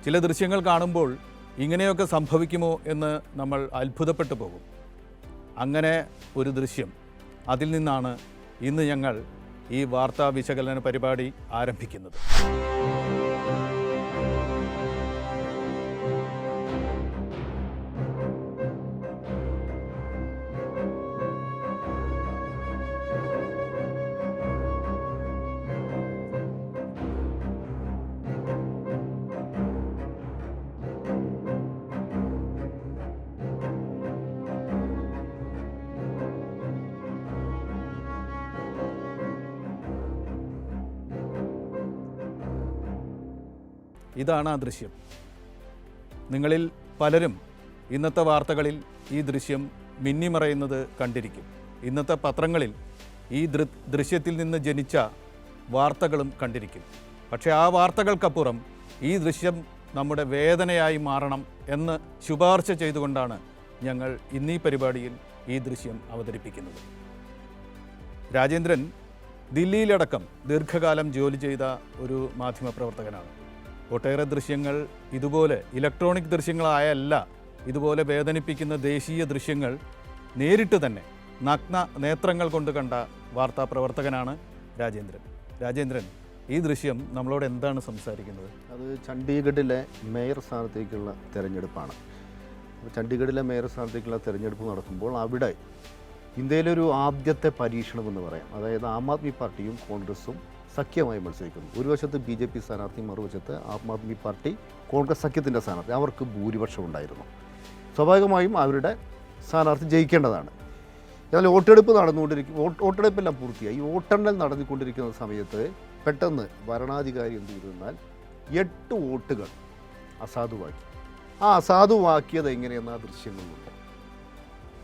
ചില ദൃശ്യങ്ങൾ കാണുമ്പോൾ ഇങ്ങനെയൊക്കെ സംഭവിക്കുമോ എന്ന് നമ്മൾ അത്ഭുതപ്പെട്ടു പോകും. അങ്ങനെ ഒരു ദൃശ്യം, അതിൽ നിന്നാണ് ഇന്ന് ഞങ്ങൾ ഈ വാർത്താ വിശകലന പരിപാടി ആരംഭിക്കുന്നത്. ഇതാണ് ആ ദൃശ്യം. നിങ്ങളിൽ പലരും ഇന്നത്തെ വാർത്തകളിൽ ഈ ദൃശ്യം മിന്നിമറയുന്നത് കണ്ടിരിക്കും. ഇന്നത്തെ പത്രങ്ങളിൽ ഈ ദൃശ്യത്തിൽ നിന്ന് ജനിച്ച വാർത്തകളും കണ്ടിരിക്കും. പക്ഷേ ആ വാർത്തകൾക്കപ്പുറം ഈ ദൃശ്യം നമ്മുടെ വേദനയായി മാറണം എന്ന് ശുപാർശ ചെയ്തുകൊണ്ടാണ് ഞങ്ങൾ ഇന്നീ പരിപാടിയിൽ ഈ ദൃശ്യം അവതരിപ്പിക്കുന്നത്. രാജേന്ദ്രൻ ദില്ലിയിലടക്കം ദീർഘകാലം ജോലി ചെയ്ത ഒരു മാധ്യമപ്രവർത്തകനാണ്. ഒട്ടേറെ ദൃശ്യങ്ങൾ ഇതുപോലെ ഇലക്ട്രോണിക് ദൃശ്യങ്ങളായല്ല, ഇതുപോലെ വേദനിപ്പിക്കുന്ന ദേശീയ ദൃശ്യങ്ങൾ നേരിട്ട് തന്നെ നഗ്ന നേത്രങ്ങൾ കൊണ്ട് കണ്ട വാർത്താപ്രവർത്തകനാണ് രാജേന്ദ്രൻ. രാജേന്ദ്രൻ, ഈ ദൃശ്യം നമ്മളോട് എന്താണ് സംസാരിക്കുന്നത്? അത് ചണ്ഡീഗഡിലെ മേയർ സ്ഥാനത്തേക്കുള്ള തെരഞ്ഞെടുപ്പാണ്. ചണ്ഡീഗഡിലെ മേയർ സ്ഥാനത്തേക്കുള്ള തെരഞ്ഞെടുപ്പ് നടക്കുമ്പോൾ അവിടെ ഇന്ത്യയിലൊരു ആദ്യത്തെ പരീക്ഷണമെന്ന് പറയാം. അതായത് ആം ആദ്മി പാർട്ടിയും കോൺഗ്രസും സഖ്യമായി മത്സരിക്കുന്നു. ഒരു വശത്ത് BJP സ്ഥാനാർത്ഥി, മറുവശത്ത് ആം ആദ്മി പാർട്ടി കോൺഗ്രസ് സഖ്യത്തിൻ്റെ സ്ഥാനാർത്ഥി. അവർക്ക് ഭൂരിപക്ഷം ഉണ്ടായിരുന്നു. സ്വാഭാവികമായും അവരുടെ സ്ഥാനാർത്ഥി ജയിക്കേണ്ടതാണ്. എന്നാൽ വോട്ടെടുപ്പ് വോട്ടെടുപ്പെല്ലാം പൂർത്തിയായി. ഈ വോട്ടെണ്ണൽ നടന്നുകൊണ്ടിരിക്കുന്ന സമയത്ത് പെട്ടെന്ന് ഭരണാധികാരി എന്ത് ചെയ്തെന്നാൽ 8 വോട്ടുകൾ അസാധുവാക്കി. ആ അസാധുവാക്കിയത് എങ്ങനെയെന്ന ദൃശ്യങ്ങളുണ്ട്.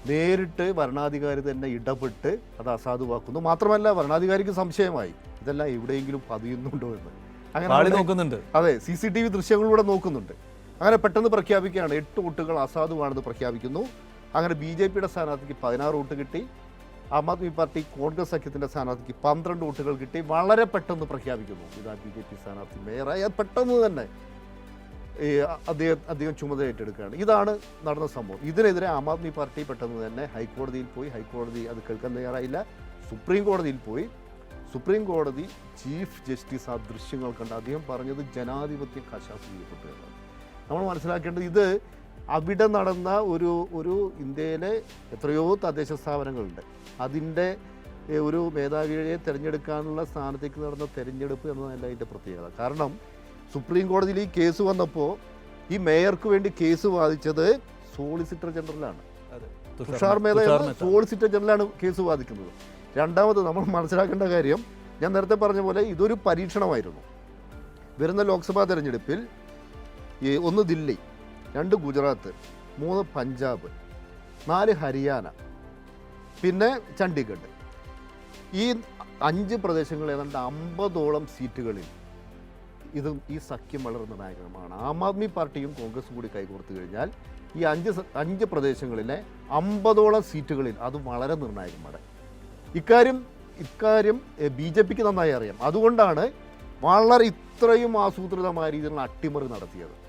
നേരിട്ട് ഭരണാധികാരി തന്നെ ഇടപെട്ട് അത് അസാധുവാക്കുന്നു. മാത്രമല്ല ഭരണാധികാരിക്ക് സംശയമായി ഇതെല്ലാം എവിടെയെങ്കിലും പതിയുന്നുണ്ടോ എന്ന്. അങ്ങനെ നോക്കുന്നുണ്ട്. അതെ, CCTV ദൃശ്യങ്ങളിലൂടെ നോക്കുന്നുണ്ട്. അങ്ങനെ പെട്ടെന്ന് പ്രഖ്യാപിക്കുകയാണ് 8 വോട്ടുകൾ അസാധുവാണെന്ന് പ്രഖ്യാപിക്കുന്നു. അങ്ങനെ BJPയുടെ സ്ഥാനാർത്ഥിക്ക് 16 വോട്ട് കിട്ടി. ആം ആദ്മി പാർട്ടി കോൺഗ്രസ് സഖ്യത്തിൻ്റെ സ്ഥാനാർത്ഥിക്ക് 12 വോട്ടുകൾ കിട്ടി. വളരെ പെട്ടെന്ന് പ്രഖ്യാപിക്കുന്നു ഇതാ BJP സ്ഥാനാർത്ഥി മേയറായി. പെട്ടെന്ന് തന്നെ അദ്ദേഹം ചുമതല ഏറ്റെടുക്കുകയാണ്. ഇതാണ് നടന്ന സംഭവം. ഇതിനെതിരെ ആം ആദ്മി പാർട്ടി പെട്ടെന്ന് തന്നെ ഹൈക്കോടതിയിൽ പോയി. ഹൈക്കോടതി അത് കേൾക്കാൻ തയ്യാറായില്ല. സുപ്രീം കോടതിയിൽ പോയി. സുപ്രീം കോടതി ചീഫ് ജസ്റ്റിസ് ആ ദൃശ്യങ്ങൾ കണ്ട് അദ്ദേഹം പറഞ്ഞത് ജനാധിപത്യം കശാപ്പ് ചെയ്യപ്പെട്ടു എന്നാണ്. നമ്മൾ മനസ്സിലാക്കേണ്ടത് ഇത് അവിടെ നടന്ന ഒരു ഇന്ത്യയിലെ എത്രയോ തദ്ദേശ സ്ഥാപനങ്ങളുണ്ട്. അതിൻ്റെ ഒരു മേധാവിയെ തിരഞ്ഞെടുക്കാനുള്ള സ്ഥാനത്തേക്ക് നടന്ന തെരഞ്ഞെടുപ്പ് എന്നതല്ല അതിൻ്റെ പ്രത്യേകത. കാരണം സുപ്രീം കോടതിയിൽ ഈ കേസ് വന്നപ്പോൾ ഈ മേയർക്ക് വേണ്ടി കേസ് വാദിച്ചത് സോളിസിറ്റർ ജനറലാണ്. തുഷാർ മേത്ത സോളിസിറ്റർ ജനറലാണ് കേസ് വാദിക്കുന്നത്. രണ്ടാമത് നമ്മൾ മനസ്സിലാക്കേണ്ട കാര്യം, ഞാൻ നേരത്തെ പറഞ്ഞ പോലെ ഇതൊരു പരീക്ഷണമായിരുന്നു. വരുന്ന ലോക്സഭാ തെരഞ്ഞെടുപ്പിൽ 1 ദില്ലി, 2 ഗുജറാത്ത്, 3 പഞ്ചാബ്, 4 ഹരിയാന, പിന്നെ ചണ്ഡീഗഡ്. ഈ 5 പ്രദേശങ്ങളിൽ ഏതാണ്ട് 50ഓളം സീറ്റുകളിൽ ഈ സഖ്യം വളരെ നിർണായകമാണ്. ആം ആദ്മി പാർട്ടിയും കോൺഗ്രസും കൂടി കൈകോർത്ത് കഴിഞ്ഞാൽ ഈ 5 പ്രദേശങ്ങളിലെ 50ഓളം സീറ്റുകളിൽ അത് വളരെ നിർണായകമാണ്. ഇക്കാര്യം BJPക്ക് നന്നായി അറിയാം. അതുകൊണ്ടാണ് ഇത്രയും ആസൂത്രിതമായ രീതിയിലുള്ള അട്ടിമറി നടത്തിയത്.